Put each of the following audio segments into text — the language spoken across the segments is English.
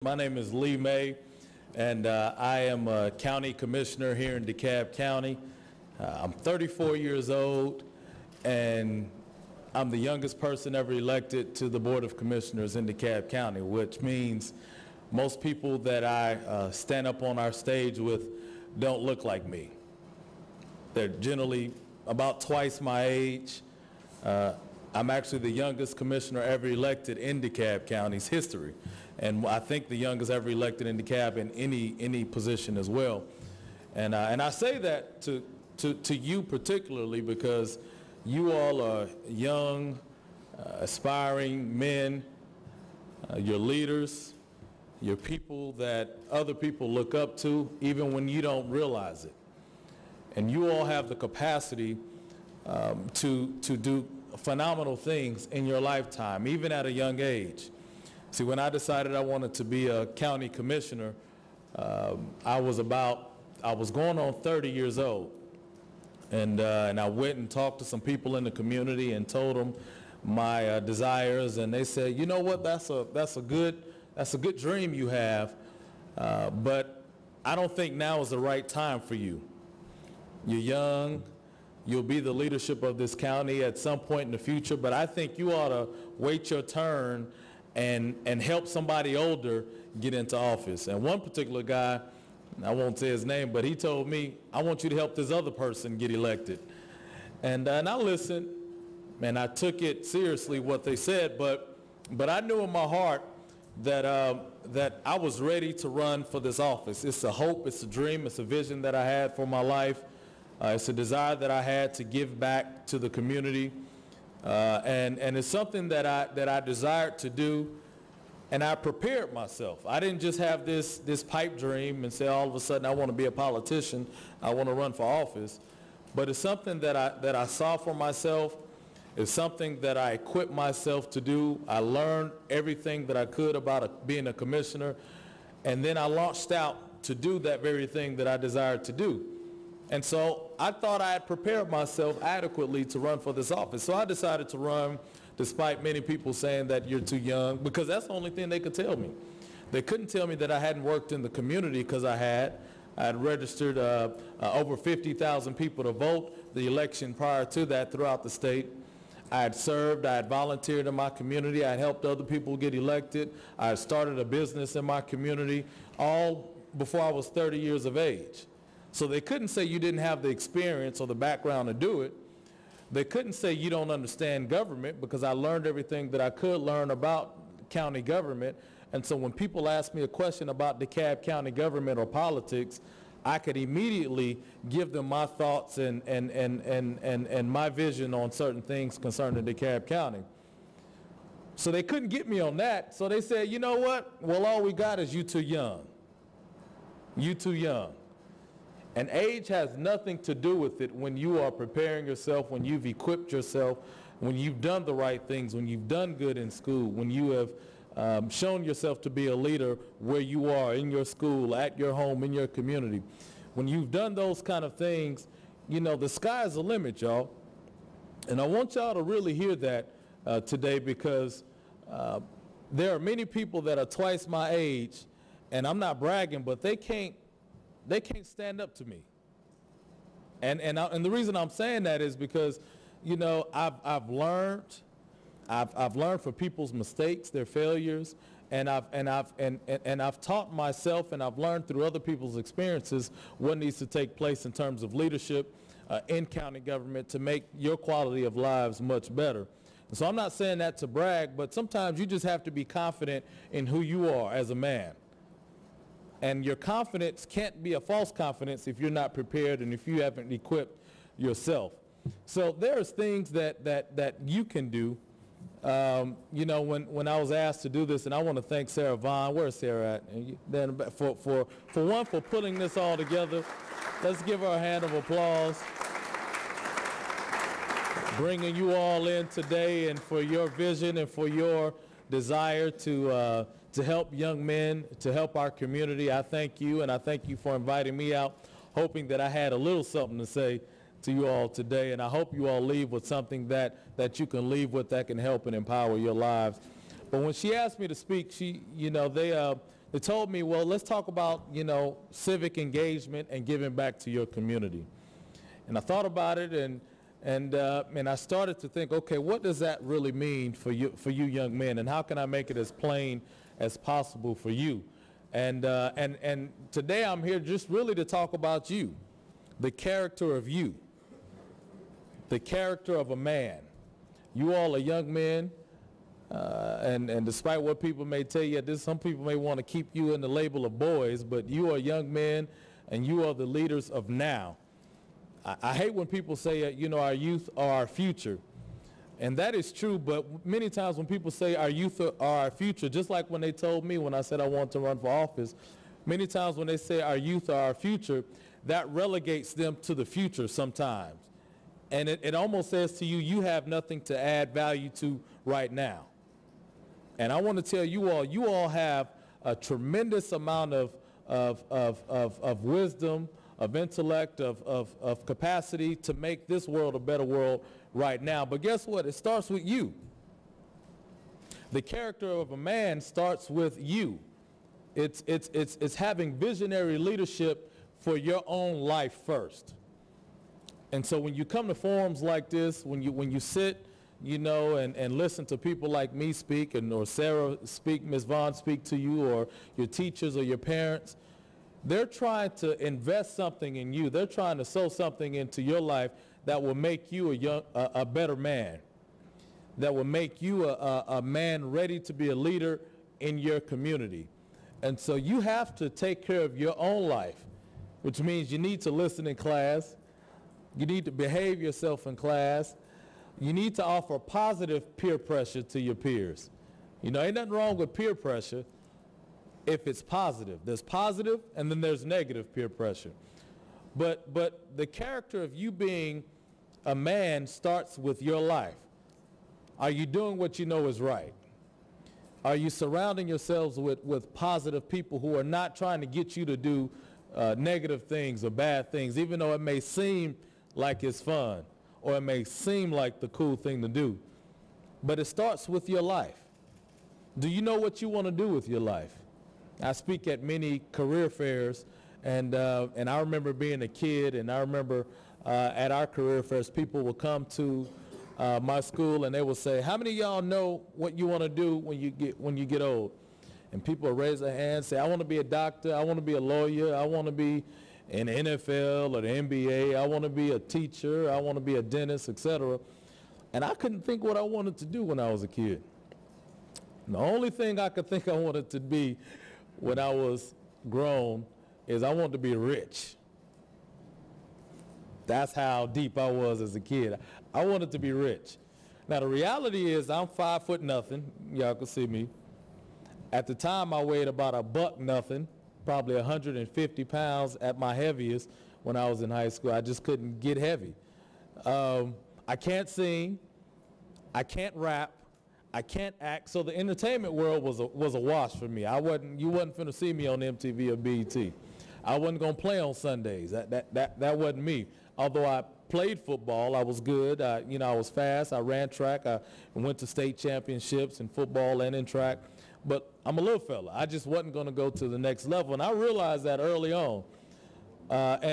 My name is Lee May, and I am a county commissioner here in DeKalb County. I'm 34 years old, and I'm the youngest person ever elected to the Board of Commissioners in DeKalb County, which means most people that I stand up on our stage with don't look like me. They're generally about twice my age. I'm actually the youngest commissioner ever elected in DeKalb County's history, and I think the youngest ever elected in DeKalb in any position as well. And I say that to you particularly because you all are young, aspiring men. You're leaders. You're people that other people look up to, even when you don't realize it. And you all have the capacity to do phenomenal things in your lifetime, even at a young age. See, when I decided I wanted to be a county commissioner, I was going on 30 years old. And I went and talked to some people in the community and told them my desires, and they said, you know what, that's a good dream you have, but I don't think now is the right time for you. You're young. You'll be the leadership of this county at some point in the future, but I think you ought to wait your turn and help somebody older get into office. And one particular guy, I won't say his name, but he told me, I want you to help this other person get elected. And I listened, and I took it seriously what they said, but I knew in my heart that I was ready to run for this office. It's a hope, it's a dream, it's a vision that I had for my life. It's a desire that I had to give back to the community, and it's something that I desired to do, and I prepared myself. I didn't just have this pipe dream and say all of a sudden I want to be a politician, I want to run for office, but it's something that I saw for myself. It's something that I equipped myself to do. I learned everything that I could about being a commissioner, and then I launched out to do that very thing that I desired to do. And so I thought I had prepared myself adequately to run for this office. So I decided to run despite many people saying that you're too young, because that's the only thing they could tell me. They couldn't tell me that I hadn't worked in the community, because I had registered over 50,000 people to vote the election prior to that throughout the state. I had served, I had volunteered in my community, I had helped other people get elected, I had started a business in my community, all before I was 30 years of age. So they couldn't say you didn't have the experience or the background to do it. They couldn't say you don't understand government, because I learned everything that I could learn about county government. And so when people ask me a question about DeKalb County government or politics, I could immediately give them my thoughts and my vision on certain things concerning DeKalb County. So they couldn't get me on that. So they said, you know what? Well, all we got is you too young. You too young. And age has nothing to do with it when you are preparing yourself, when you've equipped yourself, when you've done the right things, when you've done good in school, when you have shown yourself to be a leader where you are, in your school, at your home, in your community. When you've done those kind of things, you know, the sky's the limit, y'all. And I want y'all to really hear that today, because there are many people that are twice my age, and I'm not bragging, but they can't stand up to me. And the reason I'm saying that is because, you know, I've learned from people's mistakes, their failures, and I've taught myself, and I've learned through other people's experiences what needs to take place in terms of leadership in county government to make your quality of lives much better. And so I'm not saying that to brag, but sometimes you just have to be confident in who you are as a man. And your confidence can't be a false confidence if you're not prepared and if you haven't equipped yourself. So there's things that you can do. You know, when I was asked to do this, and I want to thank Sarah Vaughn. Where's Sarah at? And then for putting this all together. Let's give her a hand of applause. Bringing you all in today, and for your vision and for your desire to help young men, to help our community. I thank you, and I thank you for inviting me out, hoping that I had a little something to say to you all today, and I hope you all leave with something that you can leave with that can help and empower your lives. But when she asked me to speak, she, you know, They told me, well, let's talk about, civic engagement and giving back to your community. And I thought about it, and I started to think, okay, what does that really mean for you young men, and how can I make it as plain as possible for you? And today I'm here just really to talk about you, the character of you, the character of a man. You all are young men, and despite what people may tell you, some people may want to keep you in the label of boys, but you are young men, and you are the leaders of now. I hate when people say, our youth are our future. And that is true, but many times when people say our youth are our future, just like when they told me when I said I wanted to run for office, many times when they say our youth are our future, that relegates them to the future sometimes. And it almost says to you, you have nothing to add value to right now. And I want to tell you all have a tremendous amount of wisdom, of intellect, of capacity to make this world a better world right now. But guess what? It starts with you. The character of a man starts with you. It's having visionary leadership for your own life first. And so when you come to forums like this, when you sit, and listen to people like me speak, or Sarah speak, Ms. Vaughn speak to you, or your teachers or your parents, they're trying to invest something in you. They're trying to sow something into your life that will make you a better man, that will make you a man ready to be a leader in your community. And so you have to take care of your own life, which means you need to listen in class. You need to behave yourself in class. You need to offer positive peer pressure to your peers. Ain't nothing wrong with peer pressure if it's positive. There's positive and then there's negative peer pressure. But the character of you being a man starts with your life. Are you doing what you know is right? Are you surrounding yourselves with positive people who are not trying to get you to do negative things or bad things, even though it may seem like it's fun or it may seem like the cool thing to do? But it starts with your life. Do you know what you want to do with your life? I speak at many career fairs, and I remember being a kid, and I remember at our career fairs, people will come to my school and they will say, how many of y'all know what you want to do when you get old? And people will raise their hands, say, I want to be a doctor, I want to be a lawyer, I want to be in the NFL or the NBA, I want to be a teacher, I want to be a dentist, etc. And I couldn't think what I wanted to do when I was a kid. And the only thing I could think I wanted to be when I was grown is I wanted to be rich. That's how deep I was as a kid. I wanted to be rich. Now the reality is I'm 5 foot nothing. Y'all can see me. At the time I weighed about a buck nothing, probably 150 pounds at my heaviest when I was in high school. I just couldn't get heavy. I can't sing. I can't rap. I can't act. So the entertainment world was a wash for me. You wasn't finna see me on MTV or BET. I wasn't gonna play on Sundays. That wasn't me. Although I played football, I was good. I was fast. I ran track. I went to state championships in football and in track. But I'm a little fella. I just wasn't gonna go to the next level, and I realized that early on. But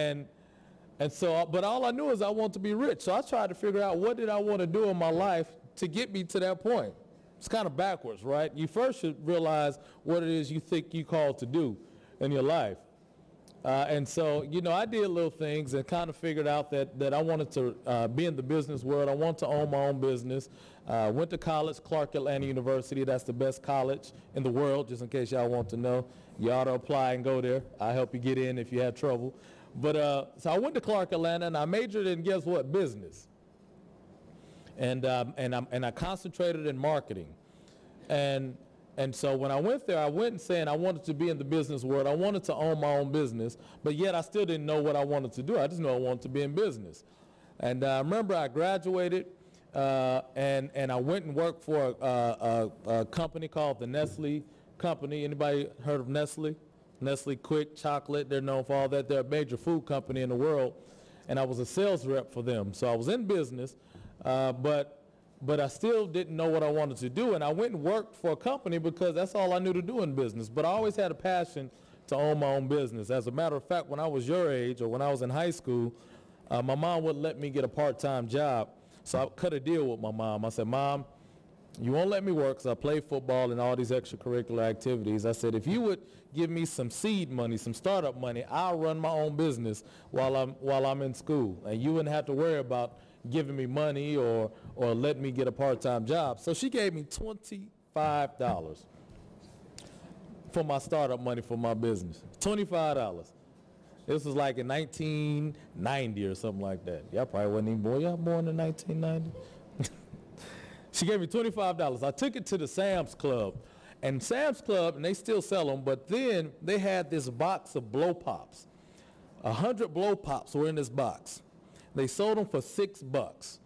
all I knew is I wanted to be rich. So I tried to figure out what did I want to do in my life to get me to that point. It's kind of backwards, right? You first should realize what it is you think you called to do in your life. And so, I did little things and kind of figured out that I wanted to be in the business world. I wanted to own my own business. Went to college, Clark Atlanta University. That's the best college in the world, just in case y'all want to know. You ought to apply and go there. I'll help you get in if you have trouble. But so I went to Clark Atlanta, and I majored in, guess what, business. And I concentrated in marketing. And so when I went there, I went saying I wanted to be in the business world. I wanted to own my own business, but yet I still didn't know what I wanted to do. I just knew I wanted to be in business. And I remember I graduated, and I went and worked for a company called the Nestle Company. Anybody heard of Nestle? Nestle Quick Chocolate, they're known for all that. They're a major food company in the world. And I was a sales rep for them. So I was in business, but but I still didn't know what I wanted to do. And I went and worked for a company because that's all I knew to do in business. But I always had a passion to own my own business. As a matter of fact, when I was your age or when I was in high school, my mom wouldn't let me get a part-time job. So I cut a deal with my mom. I said, Mom, you won't let me work because I play football and all these extracurricular activities. I said, if you would give me some seed money, some startup money, I'll run my own business while I'm in school. And you wouldn't have to worry about giving me money or letting me get a part-time job. So she gave me $25 for my startup money for my business. $25. This was like in 1990 or something like that. Y'all probably wasn't even born. Y'all born in 1990? She gave me $25. I took it to the Sam's Club. And Sam's Club, and they still sell them, but then they had this box of blow pops. 100 blow pops were in this box. They sold them for $6.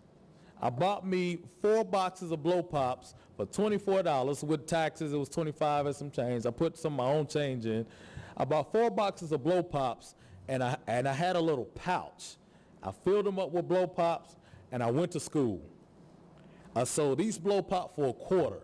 I bought me 4 boxes of blow pops for $24. With taxes, it was $25 and some change. I put some of my own change in. I bought 4 boxes of blow pops, and I had a little pouch. I filled them up with blow pops, and I went to school. I sold these blow pops for $0.25.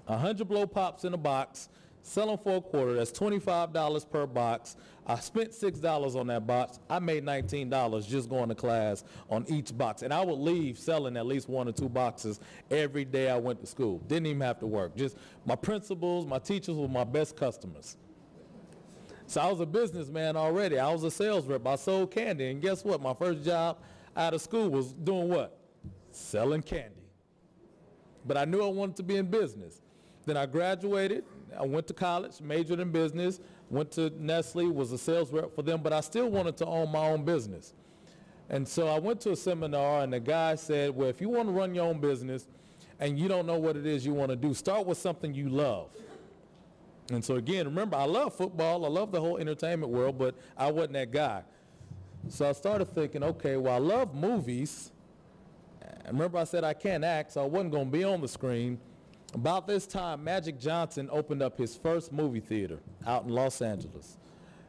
100 blow pops in a box, sell them for $0.25. That's $25 per box. I spent $6 on that box. I made $19 just going to class on each box. And I would leave selling at least 1 or 2 boxes every day I went to school. Didn't even have to work. Just my principals, my teachers were my best customers. So I was a businessman already. I was a sales rep. I sold candy. And guess what? My first job out of school was doing what? Selling candy. But I knew I wanted to be in business. Then I graduated. I went to college, majored in business, went to Nestle, was a sales rep for them, but I still wanted to own my own business. And so I went to a seminar, and the guy said, well, if you want to run your own business and you don't know what it is you want to do, start with something you love. And so again, remember, I love football. I love the whole entertainment world, but I wasn't that guy. So I started thinking, okay, well, I love movies. And remember I said I can't act, so I wasn't going to be on the screen. About this time, Magic Johnson opened up his first movie theater out in Los Angeles.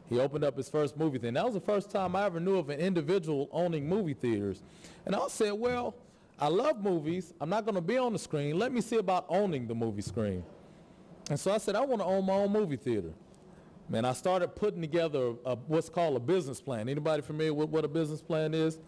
He opened up his first movie theater. And that was the first time I ever knew of an individual owning movie theaters. And I said, well, I love movies. I'm not going to be on the screen. Let me see about owning the movie screen. And so I said, I want to own my own movie theater. Man, I started putting together what's called a business plan. Anybody familiar with what a business plan is?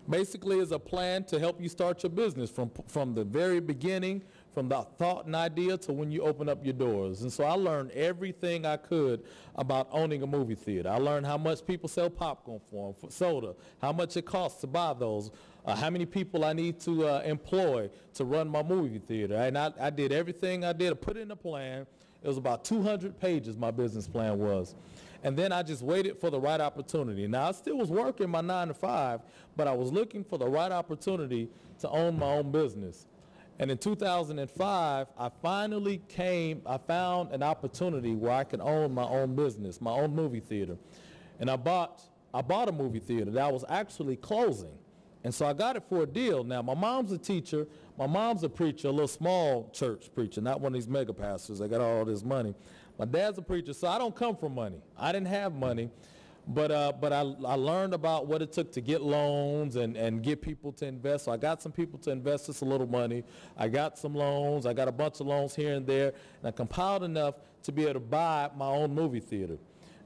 Basically, it's a plan to help you start your business from the very beginning, from the thought and idea to when you open up your doors. And so I learned everything I could about owning a movie theater. I learned how much people sell popcorn for soda, how much it costs to buy those, how many people I need to employ to run my movie theater. And I did everything I did. I put in a plan. It was about 200 pages, my business plan was. And then I just waited for the right opportunity. Now, I still was working my 9 to 5, but I was looking for the right opportunity to own my own business. And in 2005, I found an opportunity where I could own my own business, my own movie theater. And I bought a movie theater that was actually closing. And so I got it for a deal. Now, my mom's a teacher. My mom's a preacher, a little small church preacher, not one of these mega pastors that got all this money. My dad's a preacher, so I don't come from money. I didn't have money, but I learned about what it took to get loans and get people to invest. So I got some people to invest us a little money. I got some loans. I got a bunch of loans here and there, and I compiled enough to be able to buy my own movie theater.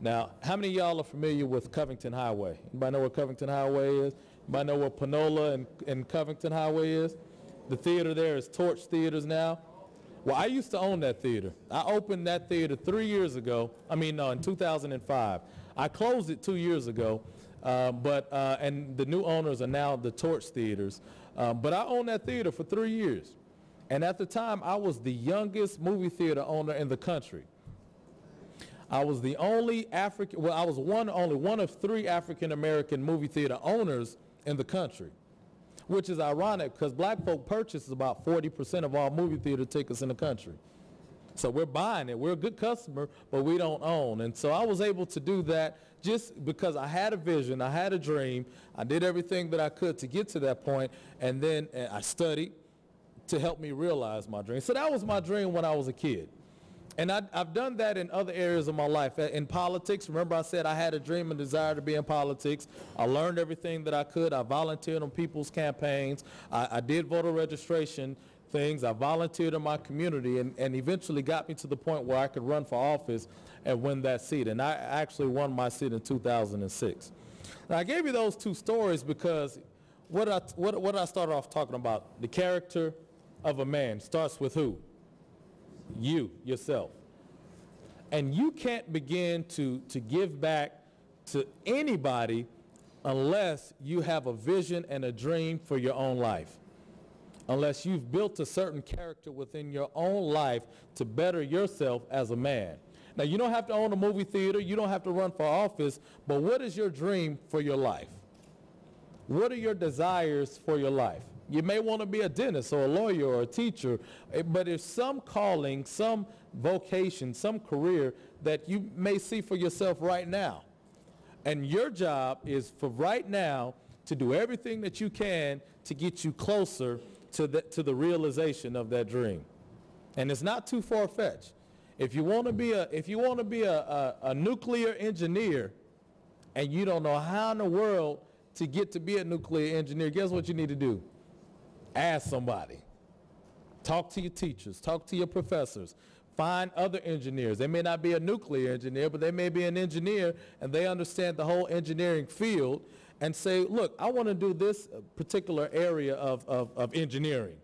Now, how many of y'all are familiar with Covington Highway? Anybody know where Covington Highway is? Anybody know where Panola and Covington Highway is? The theater there is Torch Theaters now. Well, I used to own that theater. I opened that theater 3 years ago. In 2005. I closed it 2 years ago, and the new owners are now the Torch Theaters. But I owned that theater for 3 years. And at the time, I was the youngest movie theater owner in the country. I was the only only one of 3 African-American movie theater owners in the country, which is ironic because black folk purchases about 40% of all movie theater tickets in the country. So we're buying it. We're a good customer, but we don't own. And so I was able to do that just because I had a vision, I had a dream. I did everything that I could to get to that point, and then I studied to help me realize my dream. So that was my dream when I was a kid. And I've done that in other areas of my life. In politics, remember I said I had a dream and desire to be in politics. I learned everything that I could. I volunteered on people's campaigns. I did voter registration things. I volunteered in my community and eventually got me to the point where I could run for office and win that seat. And I actually won my seat in 2006. Now, I gave you those two stories because what I started off talking about, the character of a man starts with who? You, yourself. And you can't begin to give back to anybody unless you have a vision and a dream for your own life. Unless you've built a certain character within your own life to better yourself as a man. Now, you don't have to own a movie theater. You don't have to run for office. But what is your dream for your life? What are your desires for your life? You may want to be a dentist or a lawyer or a teacher, but there's some calling, some vocation, some career that you may see for yourself right now. And your job is for right now to do everything that you can to get you closer to the realization of that dream. And it's not too far-fetched. If you want to be a nuclear engineer and you don't know how in the world to get to be a nuclear engineer, guess what you need to do? Ask somebody. Talk to your teachers. Talk to your professors. Find other engineers. They may not be a nuclear engineer, but they may be an engineer, and they understand the whole engineering field, and say, look, I want to do this particular area of engineering.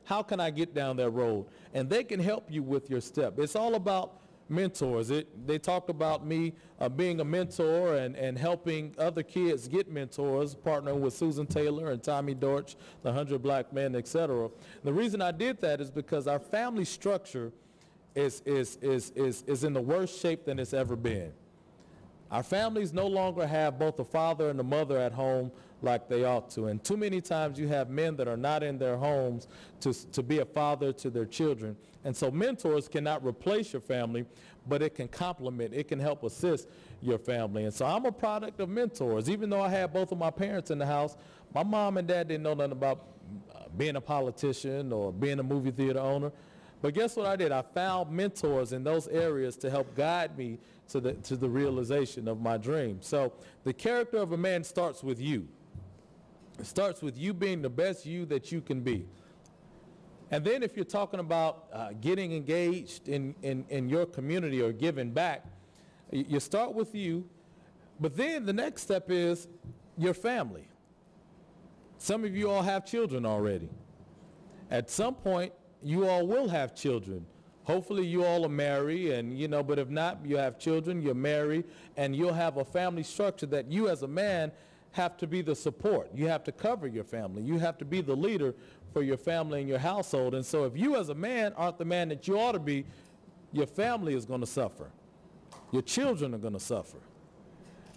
How can I get down that road? And they can help you with your step. It's all about mentors. They talked about me being a mentor and helping other kids get mentors, partnering with Susan Taylor and Tommy Dortch, the 100 Black Men, etc. The reason I did that is because our family structure is in the worst shape than it's ever been. Our families no longer have both the father and the mother at home like they ought to. And too many times you have men that are not in their homes to be a father to their children. And so mentors cannot replace your family, but it can complement, it can help assist your family. And so I'm a product of mentors. Even though I had both of my parents in the house, my mom and dad didn't know nothing about being a politician or being a movie theater owner. But guess what I did? I found mentors in those areas to help guide me to the realization of my dream. So the character of a man starts with you. It starts with you being the best you that you can be. And then if you're talking about getting engaged in your community or giving back, you start with you, but then the next step is your family. Some of you all have children already. At some point, you all will have children. Hopefully you all are married, and but if not, you have children, you're married, and you'll have a family structure that you as a man have to be the support. You have to cover your family. You have to be the leader for your family and your household. And so if you as a man aren't the man that you ought to be, your family is going to suffer. Your children are going to suffer.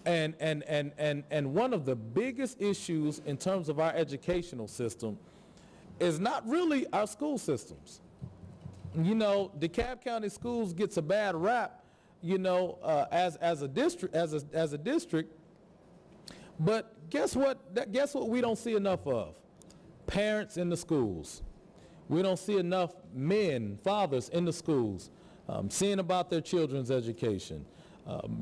And one of the biggest issues in terms of our educational system is not really our school systems. DeKalb County Schools gets a bad rap, as a district. But guess what? Guess what we don't see enough of? Parents in the schools. We don't see enough men, fathers in the schools, seeing about their children's education,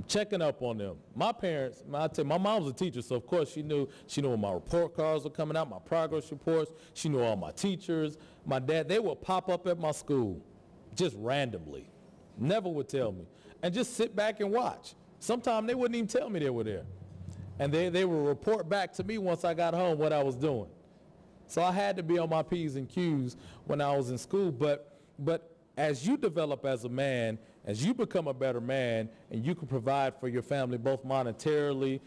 checking up on them. My parents, my mom was a teacher, so of course she knew when my report cards were coming out, my progress reports. She knew all my teachers. My dad, they would pop up at my school just randomly. Never would tell me. And just sit back and watch. Sometimes they wouldn't even tell me they were there. And they would report back to me once I got home what I was doing. So I had to be on my P's and Q's when I was in school. But as you develop as a man, as you become a better man, and you can provide for your family both monetarily,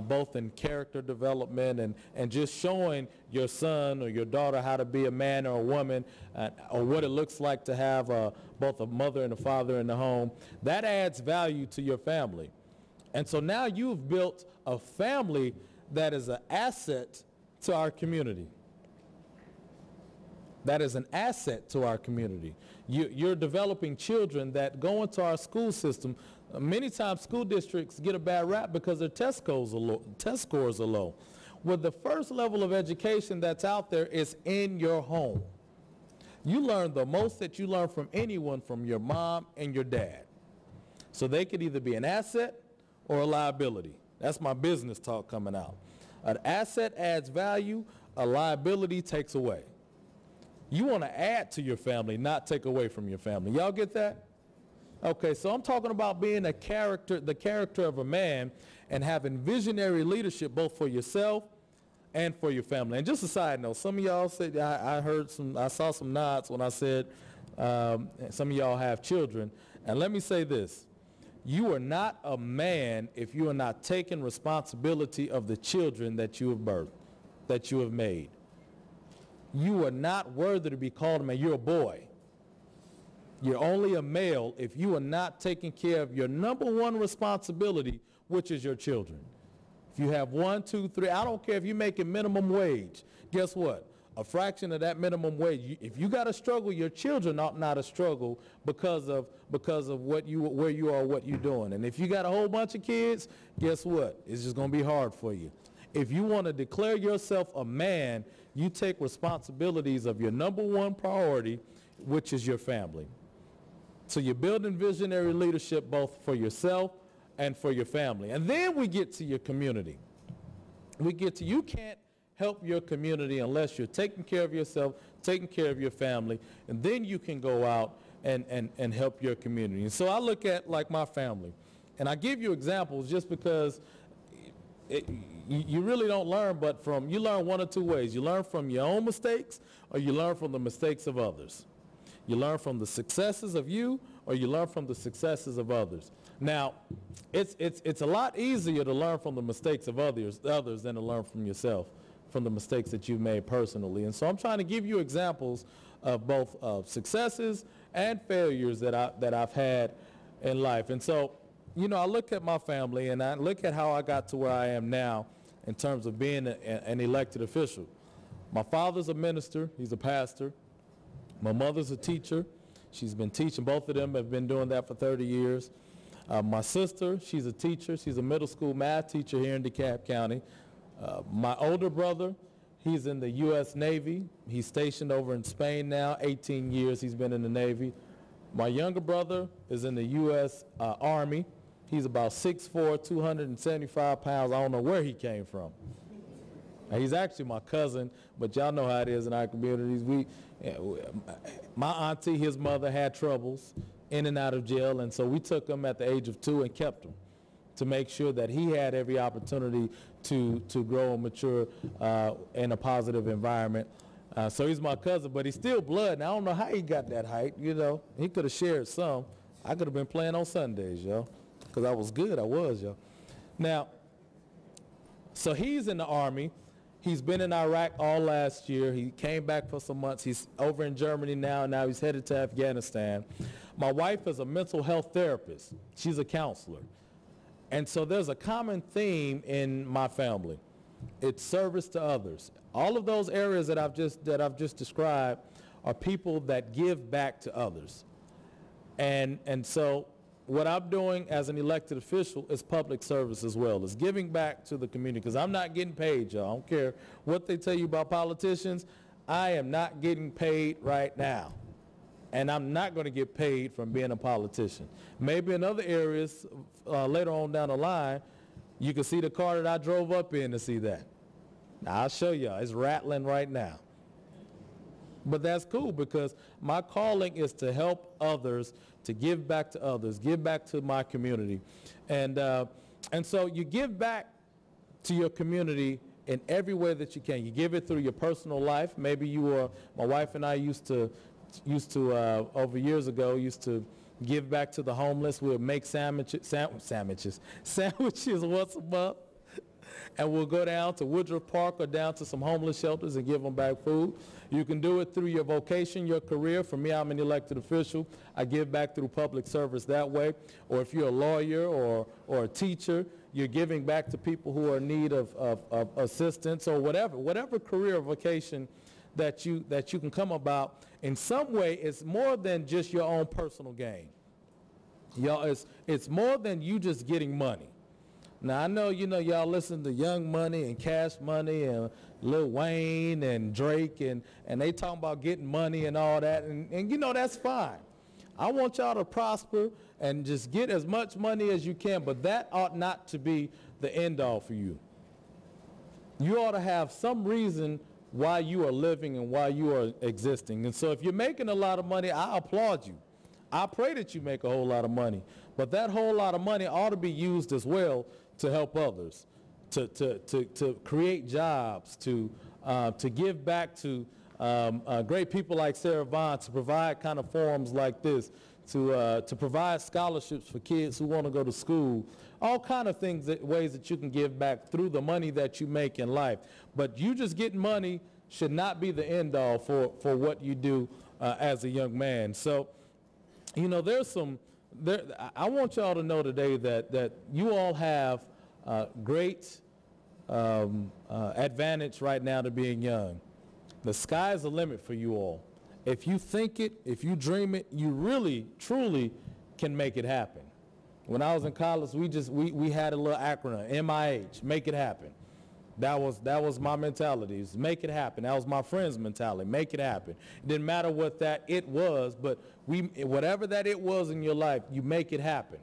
both in character development, and just showing your son or your daughter how to be a man or a woman, or what it looks like to have both a mother and a father in the home, that adds value to your family. And so now you've built a family that is an asset to our community. That is an asset to our community. You're developing children that go into our school system. Many times school districts get a bad rap because their test scores are low. Well, the first level of education that's out there is in your home. You learn the most that you learn from anyone from your mom and your dad. So they could either be an asset or a liability. That's my business talk coming out. An asset adds value, a liability takes away. You want to add to your family, not take away from your family. Y'all get that? Okay, so I'm talking about being the character of a man and having visionary leadership both for yourself and for your family. And just a side note, some of y'all said, I saw some nods when I said some of y'all have children. And let me say this. You are not a man if you are not taking responsibility of the children that you have birthed, that you have made. You are not worthy to be called a man. You're a boy. You're only a male if you are not taking care of your number one responsibility, which is your children. If you have 1, 2, 3, I don't care if you're making minimum wage. Guess what? A fraction of that minimum wage. If you got to struggle, your children ought not to struggle because of where you are, what you're doing. And if you got a whole bunch of kids, guess what? It's just going to be hard for you. If you want to declare yourself a man, you take responsibilities of your number one priority, which is your family. So you're building visionary leadership both for yourself and for your family. And then we get to your community. You can't help your community unless you're taking care of yourself, taking care of your family, and then you can go out and help your community. And so I look at like my family, and I give you examples just because you really don't learn, but you learn one of two ways. You learn from your own mistakes, or you learn from the mistakes of others. You learn from the successes of you, or you learn from the successes of others. Now, it's a lot easier to learn from the mistakes of others than to learn from yourself, from the mistakes that you've made personally. And so I'm trying to give you examples of both successes and failures that I've had in life. And so, you know, I look at my family and I look at how I got to where I am now in terms of being an elected official. My father's a minister. He's a pastor. My mother's a teacher. She's been teaching. Both of them have been doing that for 30 years. My sister, she's a teacher. She's a middle school math teacher here in DeKalb County. My older brother, he's in the U.S. Navy. He's stationed over in Spain now. 18 years he's been in the Navy. My younger brother is in the U.S. Army. He's about 6'4", 275 pounds. I don't know where he came from. He's actually my cousin, but y'all know how it is in our communities. My auntie, his mother, had troubles in and out of jail, and so we took him at the age of 2 and kept him to make sure that he had every opportunity to grow and mature in a positive environment. So he's my cousin, but he's still blood, and I don't know how he got that height, you know. He could have shared some. I could have been playing on Sundays, yo, because I was good. I was, yo. Now, so he's in the Army. He's been in Iraq all last year. He came back for some months. He's over in Germany now. Now he's headed to Afghanistan. My wife is a mental health therapist. She's a counselor. And so there's a common theme in my family. It's service to others. All of those areas that I've just described are people that give back to others. And so what I'm doing as an elected official is public service as well. It's giving back to the community, because I'm not getting paid, y'all. I don't care what they tell you about politicians. I am not getting paid right now. And I'm not going to get paid from being a politician. Maybe in other areas later on down the line, you can see the car that I drove up in to see that. Now, I'll show y'all. It's rattling right now. But that's cool, because my calling is to help others, to give back to others, give back to my community. And so you give back to your community in every way that you can. You give it through your personal life. Maybe my wife and I used to over years ago, used to give back to the homeless. We'll make sandwiches once a month. And we'll go down to Woodruff Park or down to some homeless shelters and give them back food. You can do it through your vocation, your career. For me, I'm an elected official. I give back through public service that way. Or if you're a lawyer or a teacher, you're giving back to people who are in need of assistance, or whatever career or vocation that you can come about. In some way, it's more than just your own personal gain. Y'all, it's more than you just getting money. Now, I know, y'all listen to Young Money and Cash Money and Lil Wayne and Drake, and they talking about getting money and all that, and that's fine. I want y'all to prosper and just get as much money as you can, but that ought not to be the end all for you. You ought to have some reason why you are living and why you are existing. And so if you're making a lot of money, I applaud you. I pray that you make a whole lot of money, but that whole lot of money ought to be used as well to help others, to create jobs, to give back to great people like Sarah Vaughn, to provide kind of forums like this, to provide scholarships for kids who want to go to school, all kind of things, ways that you can give back through the money that you make in life. But you just getting money should not be the end all for what you do as a young man. So, I want y'all to know today that you all have great advantage right now to being young. The sky's the limit for you all. If you think it, if you dream it, you really, truly can make it happen. When I was in college, we had a little acronym, MIH, make it happen. That was my mentality, is make it happen. That was my friend's mentality, make it happen. It didn't matter what that it was, but whatever that it was in your life, you make it happen.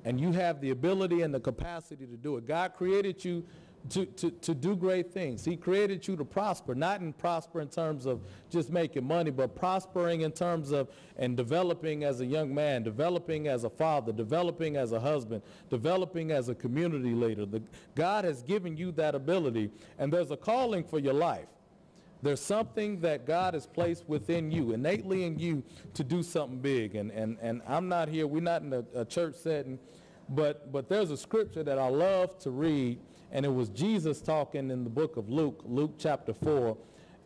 And you have the ability and the capacity to do it. God created you to do great things. He created you to prosper, not prosper in terms of just making money, but prospering in terms of and developing as a young man, developing as a father, developing as a husband, developing as a community leader. God has given you that ability, and there's a calling for your life. There's something that God has placed within you, innately in you, to do something big. And I'm not here, we're not in a church setting, but there's a scripture that I love to read, and it was Jesus talking in the book of Luke chapter 4,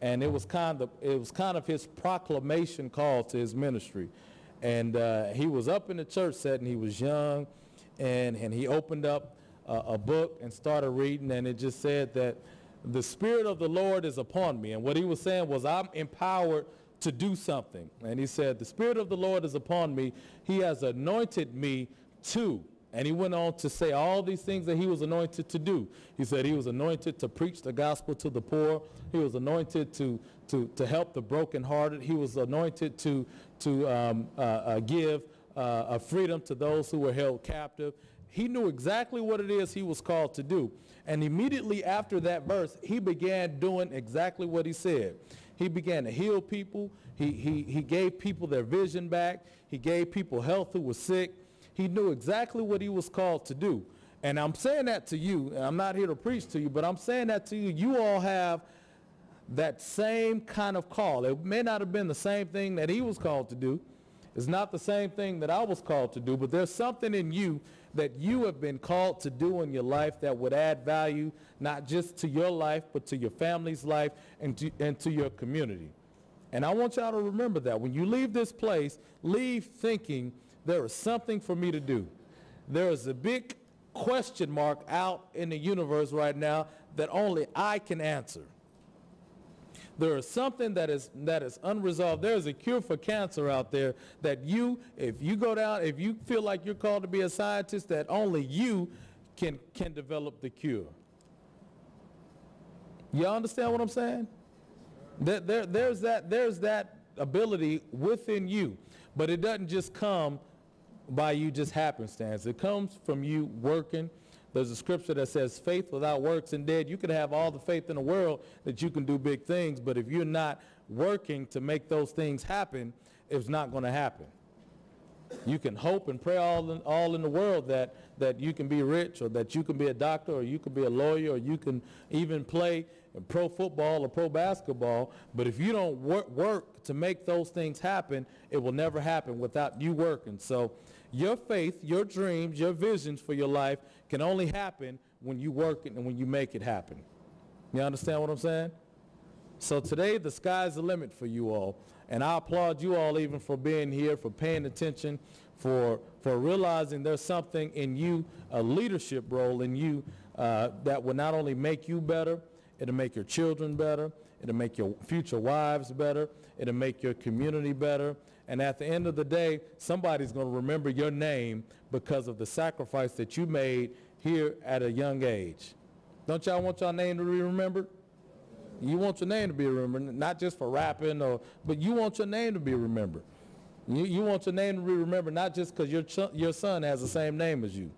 and it was kind of his proclamation call to his ministry. And he was up in the church setting, he was young, and he opened up a book and started reading, and it just said that the Spirit of the Lord is upon me. And what he was saying was, I'm empowered to do something. And he said, the Spirit of the Lord is upon me. He has anointed me to. And he went on to say all these things that he was anointed to do. He said he was anointed to preach the gospel to the poor. He was anointed to help the brokenhearted. He was anointed to give freedom to those who were held captive. He knew exactly what it is he was called to do. And immediately after that verse, he began doing exactly what he said. He began to heal people. He gave people their vision back. He gave people health who were sick. He knew exactly what he was called to do. And I'm saying that to you, and I'm not here to preach to you, but I'm saying that to you. You all have that same kind of call. It may not have been the same thing that he was called to do. It's not the same thing that I was called to do, but there's something in you that you have been called to do in your life that would add value, not just to your life, but to your family's life and to your community. And I want y'all to remember that. When you leave this place, leave thinking there is something for me to do. There is a big question mark out in the universe right now that only I can answer. There is something that is unresolved. There is a cure for cancer out there that if you go down, if you feel like you're called to be a scientist, that only you can develop the cure. Y'all understand what I'm saying? There's that ability within you, but it doesn't just come by you just happenstance. It comes from you working. There's a scripture that says faith without works is dead. You can have all the faith in the world that you can do big things, but if you're not working to make those things happen, it's not going to happen. You can hope and pray all in the world that you can be rich, or that you can be a doctor, or you can be a lawyer, or you can even play pro football or pro basketball, but if you don't work to make those things happen, it will never happen without you working. So your faith, your dreams, your visions for your life can only happen when you work it and when you make it happen. You understand what I'm saying? So today, the sky's the limit for you all. And I applaud you all even for being here, for paying attention, for realizing there's something in you, a leadership role in you that will not only make you better, it'll make your children better, it'll make your future wives better, it'll make your community better. And at the end of the day, somebody's going to remember your name because of the sacrifice that you made here at a young age. Don't y'all want your name to be remembered? You want your name to be remembered, not just for rapping, but you want your name to be remembered. You want your name to be remembered not just because your son has the same name as you.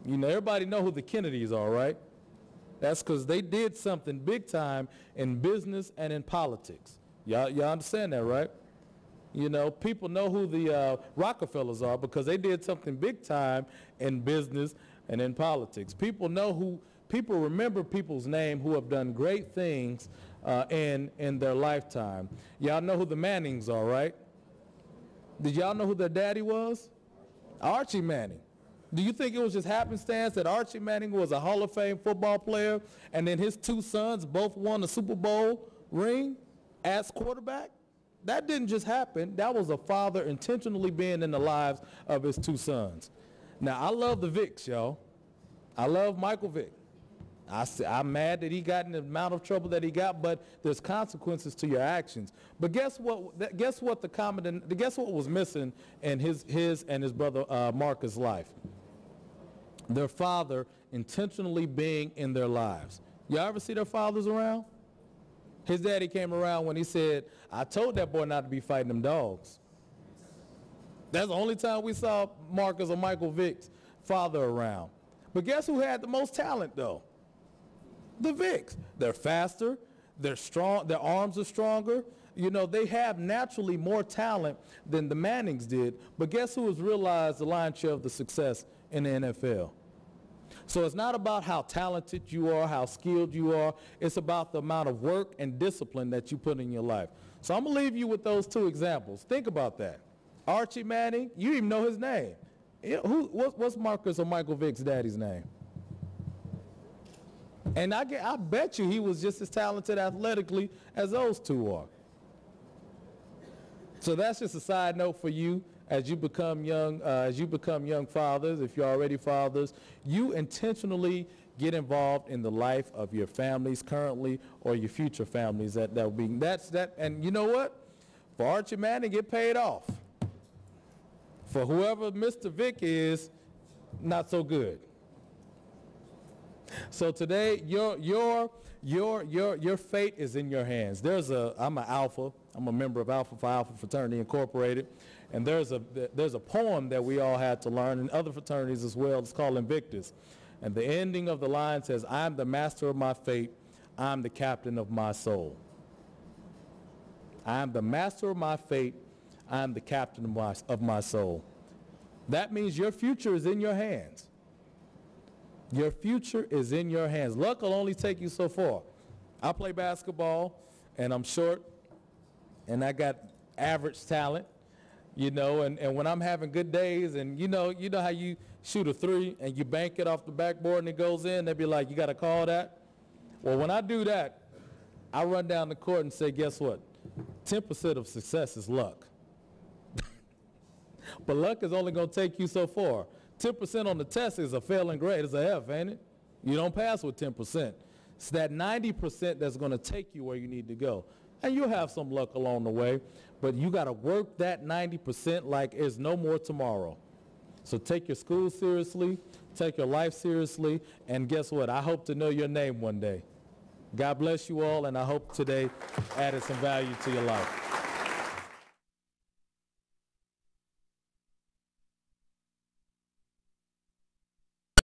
You know, everybody know who the Kennedys are, right? That's because they did something big time in business and in politics. Y'all understand that, right? You know, people know who the Rockefellers are because they did something big time in business and in politics. People remember people's name who have done great things in their lifetime. Y'all know who the Mannings are, right? Did y'all know who their daddy was? Archie Manning. Do you think it was just happenstance that Archie Manning was a Hall of Fame football player and then his two sons both won a Super Bowl ring as quarterback? That didn't just happen. That was a father intentionally being in the lives of his two sons. Now, I love the Vicks, y'all. I love Michael Vick. I'm mad that he got in the amount of trouble that he got, but there's consequences to your actions. But guess what? Guess what was missing in his and his brother Marcus' life? Their father intentionally being in their lives. Y'all ever see their fathers around? His daddy came around when he said, "I told that boy not to be fighting them dogs." That's the only time we saw Marcus or Michael Vick's father around. But guess who had the most talent, though? The Vicks. They're faster, they're strong, their arms are stronger. You know, they have naturally more talent than the Mannings did. But guess who has realized the lion's share of the success in the NFL? So it's not about how talented you are, how skilled you are. It's about the amount of work and discipline that you put in your life. So I'm going to leave you with those two examples. Think about that. Archie Manning, you even know his name. What's Marcus or Michael Vick's daddy's name? And I bet you he was just as talented athletically as those two are. So that's just a side note for you as you become young fathers. If you're already fathers, you intentionally get involved in the life of your families currently or your future families. And you know what? For Archie Manning, get paid off. For whoever Mr. Vick is, not so good. So today, your fate is in your hands. I'm an Alpha. I'm a member of Alpha Phi Alpha Fraternity Incorporated, and there's a poem that we all had to learn in other fraternities as well. It's called Invictus, and the ending of the line says, "I'm the master of my fate. I'm the captain of my soul." I'm the master of my fate. I'm the captain of my soul. That means your future is in your hands. Your future is in your hands. Luck will only take you so far. I play basketball, and I'm short, and I got average talent, you know, and when I'm having good days, and you know how you shoot a three and you bank it off the backboard and it goes in, they'd be like, "You got to call that?" Well, when I do that, I run down the court and say, guess what? 10% of success is luck. But luck is only going to take you so far. 10% on the test is a failing grade. It's a F, ain't it? You don't pass with 10%. It's that 90% that's going to take you where you need to go. And you'll have some luck along the way, but you got to work that 90% like there's no more tomorrow. So take your school seriously, take your life seriously, and guess what? I hope to know your name one day. God bless you all, and I hope today added some value to your life.